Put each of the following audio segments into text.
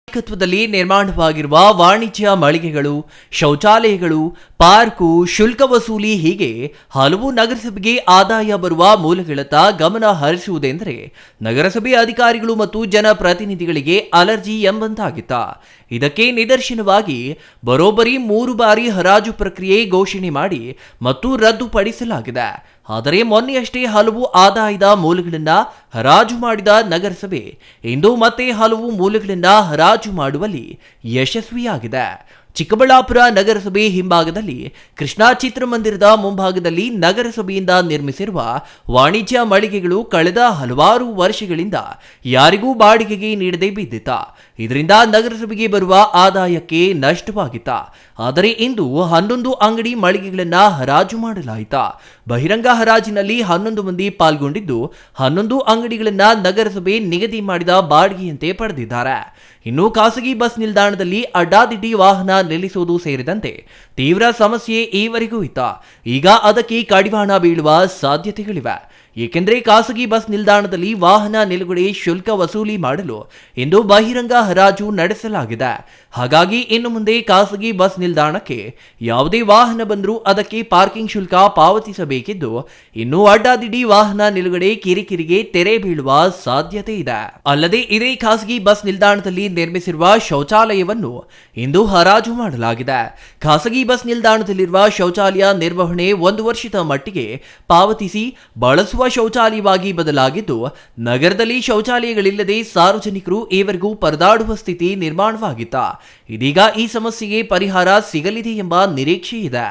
ನಾಯಕತ್ವದಲ್ಲಿ ನಿರ್ಮಾಣವಾಗಿರುವ ವಾಣಿಜ್ಯ ಮಳಿಗೆಗಳು, ಶೌಚಾಲಯಗಳು, ಪಾರ್ಕು, ಶುಲ್ಕ ವಸೂಲಿ ಹೀಗೆ ಹಲವು ನಗರಸಭೆಗೆ ಆದಾಯ ಬರುವ ಮೂಲಗಳತ್ತ ಗಮನ ಹರಿಸುವುದೆಂದರೆ ನಗರಸಭೆ ಅಧಿಕಾರಿಗಳು ಮತ್ತು ಜನಪ್ರತಿನಿಧಿಗಳಿಗೆ ಅಲರ್ಜಿ ಎಂಬಂತಾಗಿತ್ತ. ಇದಕ್ಕೆ ನಿದರ್ಶನವಾಗಿ ಬರೋಬ್ಬರಿ 3 ಬಾರಿ ಹರಾಜು ಪ್ರಕ್ರಿಯೆ ಘೋಷಣೆ ಮಾಡಿ ಮತ್ತು ರದ್ದುಪಡಿಸಲಾಗಿದೆ. ಆದರೆ ಮೊನ್ನೆಯಷ್ಟೇ ಹಲವು ಆದಾಯದ ಮೂಲಗಳನ್ನು ಹರಾಜು ಮಾಡಿದ ನಗರಸಭೆ ಇಂದು ಮತ್ತೆ ಹಲವು ಮೂಲಗಳನ್ನು ಹರಾಜು ಮಾಡುವಲ್ಲಿ ಯಶಸ್ವಿಯಾಗಿದೆ. ಚಿಕ್ಕಬಳ್ಳಾಪುರ ನಗರಸಭೆ ಹಿಂಭಾಗದಲ್ಲಿ ಕೃಷ್ಣಾ ಚಿತ್ರಮಂದಿರದ ಮುಂಭಾಗದಲ್ಲಿ ನಗರಸಭೆಯಿಂದ ನಿರ್ಮಿಸಿರುವ ವಾಣಿಜ್ಯ ಮಳಿಗೆಗಳು ಕಳೆದ ಹಲವಾರು ವರ್ಷಗಳಿಂದ ಯಾರಿಗೂ ಬಾಡಿಗೆಗೆ ನೀಡದೆ ಬಿದ್ದಿತ್ತ. ಇದರಿಂದ ನಗರಸಭೆಗೆ ಬರುವ ಆದಾಯಕ್ಕೆ ನಷ್ಟವಾಗಿತ್ತ. ಆದರೆ ಇಂದು 11 ಅಂಗಡಿ ಮಳಿಗೆಗಳನ್ನು ಹರಾಜು ಮಾಡಲಾಯಿತ. ಬಹಿರಂಗ ಹರಾಜಿನಲ್ಲಿ 11 ಮಂದಿ ಪಾಲ್ಗೊಂಡಿದ್ದು 11 ಅಂಗಡಿಗಳನ್ನು ನಗರಸಭೆ ನಿಗದಿ ಮಾಡಿದ ಬಾಡಿಗೆಯಂತೆ ಪಡೆದಿದ್ದಾರೆ. ಇನ್ನು ಖಾಸಗಿ ಬಸ್ ನಿಲ್ದಾಣದಲ್ಲಿ ಅಡ್ಡಾದಿಡ್ಡಿ ವಾಹನ ನಿಲ್ಲಿಸುವುದು ಸೇರಿದಂತೆ ತೀವ್ರ ಸಮಸ್ಯೆ ಈವರೆಗೂ ಇತ್ತ. ಈಗ ಅದಕ್ಕೆ ಕಡಿವಾಣ ಬೀಳುವ ಸಾಧ್ಯತೆಗಳಿವೆ. ಏಕೆಂದರೆ ಖಾಸಗಿ ಬಸ್ ನಿಲ್ದಾಣದಲ್ಲಿ ವಾಹನ ನಿಲುಗಡೆ ಶುಲ್ಕ ವಸೂಲಿ ಮಾಡಲು ಇಂದು ಬಹಿರಂಗ ಹರಾಜು ನಡೆಸಲಾಗಿದೆ. ಹಾಗಾಗಿ ಇನ್ನು ಮುಂದೆ ಖಾಸಗಿ ಬಸ್ ನಿಲ್ದಾಣಕ್ಕೆ ಯಾವುದೇ ವಾಹನ ಬಂದರೂ ಅದಕ್ಕೆ ಪಾರ್ಕಿಂಗ್ ಶುಲ್ಕ ಪಾವತಿಸಬೇಕಿದ್ದು, ಇನ್ನು ಅಡ್ಡಾದಿಡ್ಡಿ ವಾಹನ ನಿಲುಗಡೆ ಕಿರಿಕಿರಿಗೆ ತೆರೆ ಬೀಳುವ ಸಾಧ್ಯತೆ ಇದೆ. ಅಲ್ಲದೆ ಇದೇ ಖಾಸಗಿ ಬಸ್ ನಿಲ್ದಾಣದಲ್ಲಿ ನಿರ್ಮಿಸಿರುವ ಶೌಚಾಲಯವನ್ನು ಇಂದು ಹರಾಜು ಮಾಡಲಾಗಿದೆ. ಖಾಸಗಿ ಬಸ್ ನಿಲ್ದಾಣದಲ್ಲಿರುವ ಶೌಚಾಲಯ ನಿರ್ವಹಣೆ 1 ವರ್ಷದ ಮಟ್ಟಿಗೆ ಪಾವತಿಸಿ ಬಳಸುವ ಶೌಚಾಲಯವಾಗಿ ಬದಲಾಗಿದ್ದು, ನಗರದಲ್ಲಿ ಶೌಚಾಲಯಗಳಿಲ್ಲದೆ ಸಾರ್ವಜನಿಕರು ಈವರೆಗೂ ಪರದಾಡುವ ಸ್ಥಿತಿ ನಿರ್ಮಾಣವಾಗಿತ್ತ. ಇದೀಗ ಈ ಸಮಸ್ಯೆಗೆ ಪರಿಹಾರ ಸಿಗಲಿದೆ ಎಂಬ ನಿರೀಕ್ಷೆ ಇದೆ.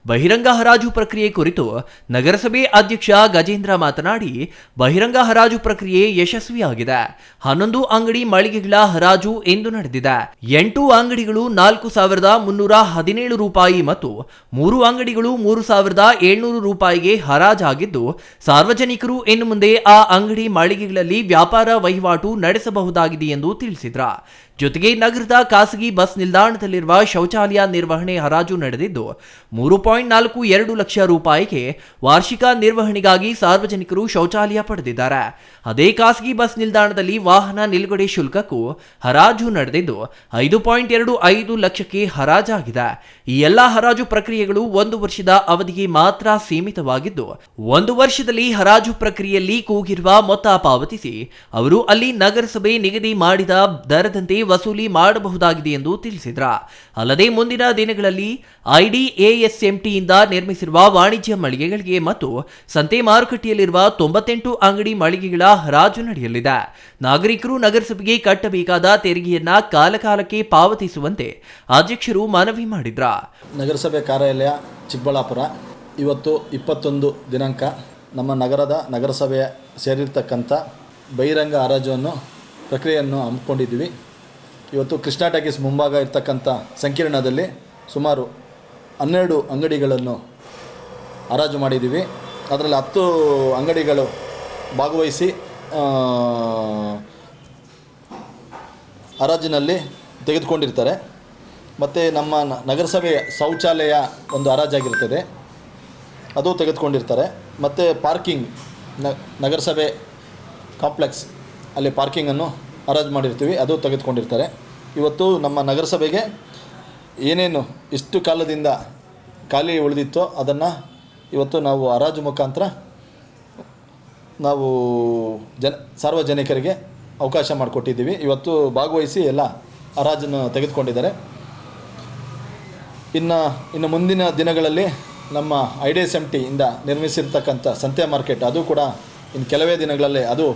ಬಹಿರಂಗ ಹರಾಜು ಪ್ರಕ್ರಿಯೆ ಕುರಿತು ನಗರಸಭೆ ಅಧ್ಯಕ್ಷ ಗಜೇಂದ್ರ ಮಾತನಾಡಿ, ಬಹಿರಂಗ ಹರಾಜು ಪ್ರಕ್ರಿಯೆ ಯಶಸ್ವಿಯಾಗಿದೆ. 11 ಅಂಗಡಿ ಮಳಿಗೆಗಳ ಹರಾಜು ಇಂದು ನಡೆದಿದೆ. 8 ಅಂಗಡಿಗಳು 4,317 ರೂಪಾಯಿ ಮತ್ತು 3 ಅಂಗಡಿಗಳು 3,700 ರೂಪಾಯಿಗೆ ಹರಾಜಾಗಿದ್ದು, ಸಾರ್ವಜನಿಕರು ಇನ್ನು ಮುಂದೆ ಆ ಅಂಗಡಿ ಮಳಿಗೆಗಳಲ್ಲಿ ವ್ಯಾಪಾರ ವಹಿವಾಟು ನಡೆಸಬಹುದಾಗಿದೆ ಎಂದು ತಿಳಿಸಿದ್ರ. ಜೊತೆಗೆ ನಗರದ ಖಾಸಗಿ ಬಸ್ ನಿಲ್ದಾಣದಲ್ಲಿರುವ ಶೌಚಾಲಯ ನಿರ್ವಹಣೆ ಹರಾಜು ನಡೆದಿದ್ದು 3.42 ಲಕ್ಷ ರೂಪಾಯಿಗೆ ವಾರ್ಷಿಕ ನಿರ್ವಹಣೆಗಾಗಿ ಸಾರ್ವಜನಿಕರು ಶೌಚಾಲಯ ಪಡೆದಿದ್ದಾರೆ. ಅದೇ ಖಾಸಗಿ ಬಸ್ ನಿಲ್ದಾಣದಲ್ಲಿ ವಾಹನ ನಿಲುಗಡೆ ಶುಲ್ಕಕ್ಕೂ ಹರಾಜು ನಡೆದಿದ್ದು 5.25 ಲಕ್ಷಕ್ಕೆ ಹರಾಜಾಗಿದೆ. ಈ ಎಲ್ಲ ಹರಾಜು ಪ್ರಕ್ರಿಯೆಗಳು 1 ವರ್ಷದ ಅವಧಿಗೆ ಮಾತ್ರ ಸೀಮಿತವಾಗಿದ್ದು, 1 ವರ್ಷದಲ್ಲಿ ಹರಾಜು ಪ್ರಕ್ರಿಯೆಯಲ್ಲಿ ಕೂಗಿರುವ ಮೊತ್ತ ಪಾವತಿಸಿ ಅವರು ಅಲ್ಲಿ ನಗರಸಭೆ ನಿಗದಿ ಮಾಡಿದ ದರದಂತೆ ವಸೂಲಿ ಮಾಡಬಹುದಾಗಿದೆ ಎಂದು ತಿಳಿಸಿದ್ರ. ಅಲ್ಲದೆ ಮುಂದಿನ ದಿನಗಳಲ್ಲಿ IDASMTಯಿಂದ ನಿರ್ಮಿಸಿರುವ ವಾಣಿಜ್ಯ ಮಳಿಗೆಗಳಿಗೆ ಮತ್ತು ಸಂತೆ ಮಾರುಕಟ್ಟೆಯಲ್ಲಿರುವ 98 ಅಂಗಡಿ ಮಳಿಗೆಗಳ ಹರಾಜು ನಡೆಯಲಿದೆ. ನಾಗರಿಕರು ನಗರಸಭೆಗೆ ಕಟ್ಟಬೇಕಾದ ತೆರಿಗೆಯನ್ನ ಕಾಲಕಾಲಕ್ಕೆ ಪಾವತಿಸುವಂತೆ ಅಧ್ಯಕ್ಷರು ಮನವಿ ಮಾಡಿದ್ರ. ನಗರಸಭೆ ಕಾರ್ಯಾಲಯ ಚಿಕ್ಕಬಳ್ಳಾಪುರ ಇವತ್ತು 21 ದಿನಾಂಕ ನಮ್ಮ ನಗರಸಭೆಯ ಸೇರಿರ್ತಕ್ಕಂಥ ಬಹಿರಂಗ ಹರಾಜನ್ನು ಪ್ರಕ್ರಿಯೆಯನ್ನು ಹಮ್ಮಿಕೊಂಡಿದ್ದೀವಿ. ಇವತ್ತು ಕೃಷ್ಣಾ ಟಾಕೀಸ್ ಮುಂಭಾಗ ಇರ್ತಕ್ಕಂಥ ಸಂಕೀರ್ಣದಲ್ಲಿ ಸುಮಾರು 12 ಅಂಗಡಿಗಳನ್ನು ಹರಾಜು ಮಾಡಿದ್ದೀವಿ. ಅದರಲ್ಲಿ 10 ಅಂಗಡಿಗಳು ಭಾಗವಹಿಸಿ ಹರಾಜಿನಲ್ಲಿ ತೆಗೆದುಕೊಂಡಿರ್ತಾರೆ. ಮತ್ತು ನಮ್ಮ ನಗರಸಭೆಯ ಶೌಚಾಲಯ ಒಂದು ಹರಾಜಾಗಿರ್ತದೆ, ಅದು ತೆಗೆದುಕೊಂಡಿರ್ತಾರೆ. ಮತ್ತು ಪಾರ್ಕಿಂಗ್ ನಗರಸಭೆ ಕಾಂಪ್ಲೆಕ್ಸ್ ಅಲ್ಲಿ ಪಾರ್ಕಿಂಗನ್ನು ಹರಾಜು ಮಾಡಿರ್ತೀವಿ, ಅದು ತೆಗೆದುಕೊಂಡಿರ್ತಾರೆ. ಇವತ್ತು ನಮ್ಮ ನಗರಸಭೆಗೆ ಏನೇನು ಇಷ್ಟು ಕಾಲದಿಂದ ಖಾಲಿ ಉಳಿದಿತ್ತೋ ಅದನ್ನು ಇವತ್ತು ನಾವು ಹರಾಜು ಮುಖಾಂತರ ನಾವು ಸಾರ್ವಜನಿಕರಿಗೆ ಅವಕಾಶ ಮಾಡಿಕೊಟ್ಟಿದ್ದೀವಿ. ಇವತ್ತು ಭಾಗವಹಿಸಿ ಎಲ್ಲ ಹರಾಜನ್ನು ತೆಗೆದುಕೊಂಡಿದ್ದಾರೆ. ಇನ್ನು ಮುಂದಿನ ದಿನಗಳಲ್ಲಿ ನಮ್ಮ IDSMTಯಿಂದ ನಿರ್ಮಿಸಿರ್ತಕ್ಕಂಥ ಸಂತೆ ಮಾರ್ಕೆಟ್ ಅದು ಕೂಡ ಇನ್ನು ಕೆಲವೇ ದಿನಗಳಲ್ಲಿ ಅದು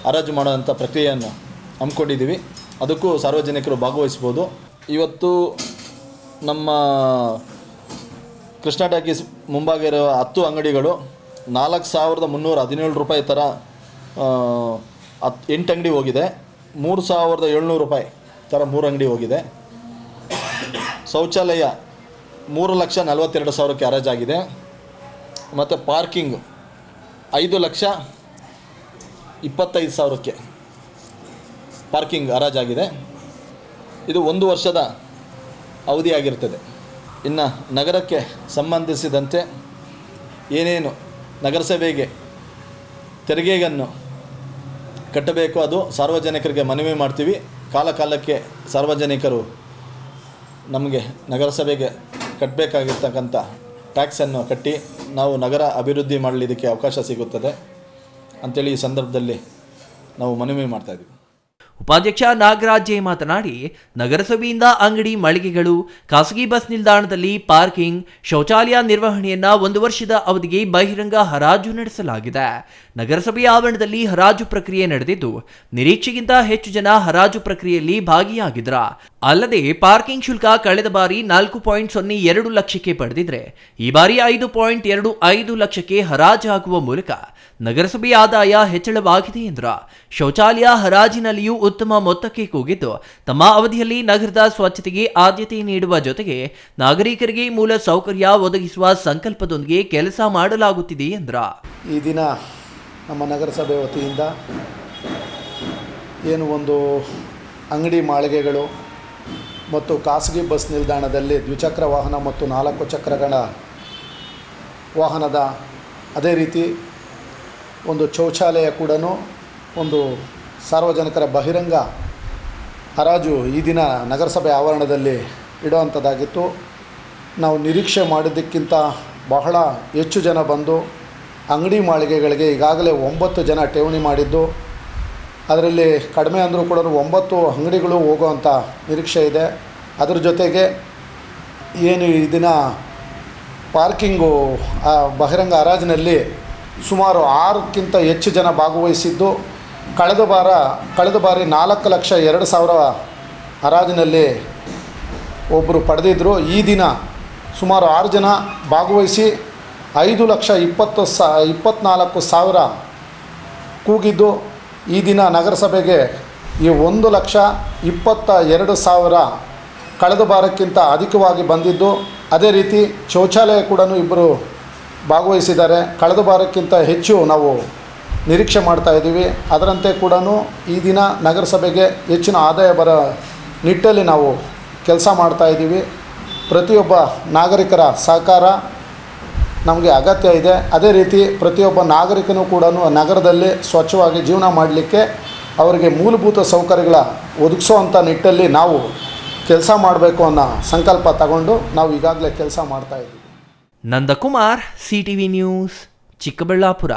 ಹರಾಜು ಮಾಡುವಂಥ ಪ್ರಕ್ರಿಯೆಯನ್ನು ಹಮ್ಮಿಕೊಂಡಿದ್ದೀವಿ. ಅದಕ್ಕೂ ಸಾರ್ವಜನಿಕರು ಭಾಗವಹಿಸ್ಬೋದು. ಇವತ್ತು ನಮ್ಮ ಕೃಷ್ಣಾ ಟಾಕೀಸ್ ಮುಂಭಾಗ ಇರೋ 10 ಅಂಗಡಿಗಳು 4,317 ರೂಪಾಯಿ ಥರ 8 ಅಂಗಡಿ ಹೋಗಿದೆ. 3,700 ರೂಪಾಯಿ ಥರ 3 ಅಂಗಡಿ ಹೋಗಿದೆ. ಶೌಚಾಲಯ 3,42,000ಕ್ಕೆ ಹರಾಜಾಗಿದೆ. ಮತ್ತು ಪಾರ್ಕಿಂಗ್ 5,25,000ಕ್ಕೆ ಪಾರ್ಕಿಂಗ್ ಹರಾಜಾಗಿದೆ. ಇದು 1 ವರ್ಷದ ಅವಧಿಯಾಗಿರ್ತದೆ. ಇನ್ನು ನಗರಕ್ಕೆ ಸಂಬಂಧಿಸಿದಂತೆ ಏನೇನು ನಗರಸಭೆಗೆ ತೆರಿಗೆಯನ್ನು ಕಟ್ಟಬೇಕು ಅದು ಸಾರ್ವಜನಿಕರಿಗೆ ಮನವಿ ಮಾಡ್ತೀವಿ. ಕಾಲಕ್ಕೆ ಸಾರ್ವಜನಿಕರು ನಮಗೆ ನಗರಸಭೆಗೆ ಕಟ್ಟಬೇಕಾಗಿರ್ತಕ್ಕಂಥ ಟ್ಯಾಕ್ಸನ್ನು ಕಟ್ಟಿ ನಾವು ನಗರ ಅಭಿವೃದ್ಧಿ ಮಾಡಲಿದ್ದಕ್ಕೆ ಅವಕಾಶ ಸಿಗುತ್ತದೆ ಅಂಥೇಳಿ ಈ ಸಂದರ್ಭದಲ್ಲಿ ನಾವು ಮನವಿ ಮಾಡ್ತಾಯಿದ್ದೀವಿ. ಉಪಾಧ್ಯಕ್ಷ ನಾಗರಾಜ್ ಜೆ ಮಾತನಾಡಿ, ನಗರಸಭೆಯಿಂದ ಅಂಗಡಿ ಮಳಿಗೆಗಳು, ಖಾಸಗಿ ಬಸ್ ನಿಲ್ದಾಣದಲ್ಲಿ ಪಾರ್ಕಿಂಗ್, ಶೌಚಾಲಯ ನಿರ್ವಹಣೆಯನ್ನ 1 ವರ್ಷದ ಅವಧಿಗೆ ಬಹಿರಂಗ ಹರಾಜು ನಡೆಸಲಾಗಿದೆ. ನಗರಸಭೆಯ ಆವರಣದಲ್ಲಿ ಹರಾಜು ಪ್ರಕ್ರಿಯೆ ನಡೆದಿದ್ದು, ನಿರೀಕ್ಷೆಗಿಂತ ಹೆಚ್ಚು ಜನ ಹರಾಜು ಪ್ರಕ್ರಿಯೆಯಲ್ಲಿ ಭಾಗಿಯಾಗಿದ್ರ. ಅಲ್ಲದೆ ಪಾರ್ಕಿಂಗ್ ಶುಲ್ಕ ಕಳೆದ ಬಾರಿ 4.02 ಲಕ್ಷಕ್ಕೆ ಪಡೆದಿದ್ರೆ ಈ ಬಾರಿ 5.25 ಲಕ್ಷಕ್ಕೆ ಹರಾಜಾಗುವ ಮೂಲಕ ನಗರಸಭೆಯ ಆದಾಯ ಹೆಚ್ಚಳವಾಗಿದೆ ಎಂದ್ರ. ಶೌಚಾಲಯ ಹರಾಜಿನಲ್ಲಿಯೂ ಉತ್ತಮ ಮೊತ್ತಕ್ಕೆ ಕೂಗಿದ್ದು, ತಮ್ಮ ಅವಧಿಯಲ್ಲಿ ನಗರದ ಸ್ವಚ್ಛತೆಗೆ ಆದ್ಯತೆ ನೀಡುವ ಜೊತೆಗೆ ನಾಗರಿಕರಿಗೆ ಮೂಲ ಸೌಕರ್ಯ ಒದಗಿಸುವ ಸಂಕಲ್ಪದೊಂದಿಗೆ ಕೆಲಸ ಮಾಡಲಾಗುತ್ತಿದೆ ಎಂದ್ರ. ಈ ದಿನ ನಮ್ಮ ನಗರಸಭೆ ವತಿಯಿಂದ ಏನು ಒಂದು ಅಂಗಡಿ ಮಾಳಿಗೆಗಳು ಮತ್ತು ಖಾಸಗಿ ಬಸ್ ನಿಲ್ದಾಣದಲ್ಲಿ ದ್ವಿಚಕ್ರ ವಾಹನ ಮತ್ತು 4 ಚಕ್ರಗಳ ವಾಹನದ ಅದೇ ರೀತಿ ಒಂದು ಶೌಚಾಲಯ ಕೂಡ ಒಂದು ಸಾರ್ವಜನಿಕರ ಬಹಿರಂಗ ಹರಾಜು ಈ ದಿನ ನಗರಸಭೆ ಆವರಣದಲ್ಲಿ ಇಡುವಂಥದ್ದಾಗಿತ್ತು. ನಾವು ನಿರೀಕ್ಷೆ ಮಾಡಿದ್ದಕ್ಕಿಂತ ಬಹಳ ಹೆಚ್ಚು ಜನ ಬಂದು ಅಂಗಡಿ ಮಾಳಿಗೆಗಳಿಗೆ ಈಗಾಗಲೇ 9 ಜನ ಠೇವಣಿ ಮಾಡಿದ್ದು, ಅದರಲ್ಲಿ ಕಡಿಮೆ ಅಂದರೂ ಕೂಡ 9 ಅಂಗಡಿಗಳು ಹೋಗುವಂಥ ನಿರೀಕ್ಷೆ ಇದೆ. ಅದರ ಜೊತೆಗೆ ಏನು ಈ ದಿನ ಪಾರ್ಕಿಂಗು ಬಹಿರಂಗ ಹರಾಜಿನಲ್ಲಿ ಸುಮಾರು 6ಕ್ಕಿಂತ ಹೆಚ್ಚು ಜನ ಭಾಗವಹಿಸಿದ್ದು, ಕಳೆದ ಬಾರಿ 4,02,000 ಹರಾಜಿನಲ್ಲಿ ಒಬ್ಬರು ಪಡೆದಿದ್ದರು. ಈ ದಿನ ಸುಮಾರು 6 ಜನ ಭಾಗವಹಿಸಿ 5,24,000 ಕೂಗಿದ್ದು, ಈ ದಿನ ನಗರಸಭೆಗೆ ಈ 1,22,000 ಕಳೆದ ಬಾರಕ್ಕಿಂತ ಅಧಿಕವಾಗಿ ಬಂದಿದ್ದು. ಅದೇ ರೀತಿ ಶೌಚಾಲಯ ಕೂಡ ಇಬ್ಬರು ಭಾಗವಹಿಸಿದ್ದಾರೆ. ಕಳೆದ ಬಾರಕ್ಕಿಂತ ಹೆಚ್ಚು ನಾವು ನಿರೀಕ್ಷೆ ಮಾಡ್ತಾಯಿದ್ದೀವಿ. ಅದರಂತೆ ಕೂಡ ಈ ದಿನ ನಗರಸಭೆಗೆ ಹೆಚ್ಚಿನ ಆದಾಯ ಬರೋ ನಿಟ್ಟಲ್ಲಿ ನಾವು ಕೆಲಸ ಮಾಡ್ತಾಯಿದ್ದೀವಿ. ಪ್ರತಿಯೊಬ್ಬ ನಾಗರಿಕರ ಸಹಕಾರ ನಮಗೆ ಅಗತ್ಯ ಇದೆ. ಅದೇ ರೀತಿ ಪ್ರತಿಯೊಬ್ಬ ನಾಗರಿಕನೂ ಕೂಡ ನಗರದಲ್ಲಿ ಸ್ವಚ್ಛವಾಗಿ ಜೀವನ ಮಾಡಲಿಕ್ಕೆ ಅವರಿಗೆ ಮೂಲಭೂತ ಸೌಕರ್ಯಗಳ ಒದಗಿಸುವಂಥ ನಿಟ್ಟಲ್ಲಿ ನಾವು ಕೆಲಸ ಮಾಡಬೇಕು ಅನ್ನೋ ಸಂಕಲ್ಪ ತಗೊಂಡು ನಾವು ಈಗಾಗಲೇ ಕೆಲಸ ಮಾಡ್ತಾಯಿದ್ದೀವಿ. Nandakumar, CTV news, Chikkaballapur.